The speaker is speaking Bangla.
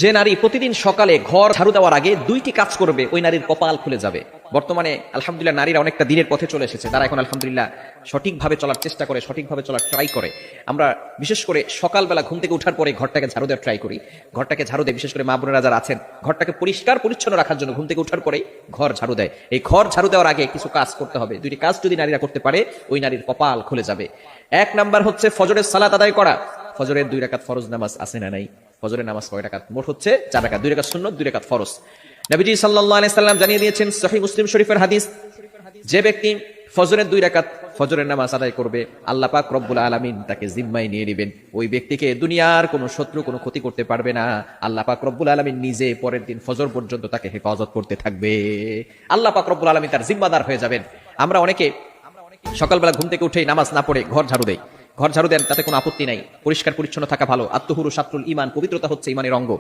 যে নারী প্রতিদিন সকালে ঘর ঝাড়ু দেওয়ার আগে দুইটি কাজ করবে ওই নারীর কপাল খুলে যাবে। বর্তমানে আলহামদুলিল্লাহ নারীরা অনেকটা দিনের পথে চলে এসেছে, তারা এখন আলহামদুলিল্লাহ সঠিকভাবে চলার চেষ্টা করে, সঠিকভাবে চলার ট্রাই করে। আমরা বিশেষ করে সকালবেলা ঘুম থেকে উঠার পরে ঘরটাকে ঝাড়ু দেওয়ার ট্রাই করি। ঘরটাকে ঝাড়ু দেয়, বিশেষ করে মা বোনেরা যারা আছেন ঘরটাকে পরিষ্কার পরিচ্ছন্ন রাখার জন্য ঘুম থেকে উঠার পরেই ঘর ঝাড়ু দেয়। এই ঘর ঝাড়ু দেওয়ার আগে কিছু কাজ করতে হবে। দুইটি কাজ যদি নারীরা করতে পারে ওই নারীর কপাল খুলে যাবে। এক নাম্বার হচ্ছে ফজরের সালাত আদায় করা। ফজরের 2 রাকাত ফরজ নামাজ আছে না নাই? ফজরের নামাজ কয় রাকাত? মোট হচ্ছে 4 রাকাত, 2 রাকাত সুন্নত, 2 রাকাত ফরজ। নবীজি সাল্লাল্লাহু আলাইহি সাল্লাম জানিয়ে দিয়েছেন, সহিহ মুসলিম শরীফের হাদিস, যে ব্যক্তি ফজরের 2 রাকাত ফজরের নামাজ আদায় করবে, আল্লাহ পাক রব্বুল আলামিন তাকে জিম্মায় নিয়ে নেবেন। ওই ব্যক্তিকে দুনিয়ার কোনো শত্রু কোনো ক্ষতি করতে পারবে না। আল্লাহ পাক রব্বুল আলামিন নিজে পরের দিন ফজর পর্যন্ত তাকে হেফাজত করতে থাকবে। আল্লাহ পাক রব্বুল আলামিন তার জিম্মাদার হয়ে যাবেন। আমরা অনেকে সকালবেলা ঘুম থেকে উঠেই নামাজ না পড়ে ঘর ঝাড়ু দেই। ঘর ঝাড়ু দেন, তাতে কোনো আপত্তি নাই, পরিষ্কার পরিচ্ছন্ন থাকা ভালো। আত্মহুরু শাত্রুল ঈমান, পবিত্রতা হচ্ছে ঈমানের অঙ্গ।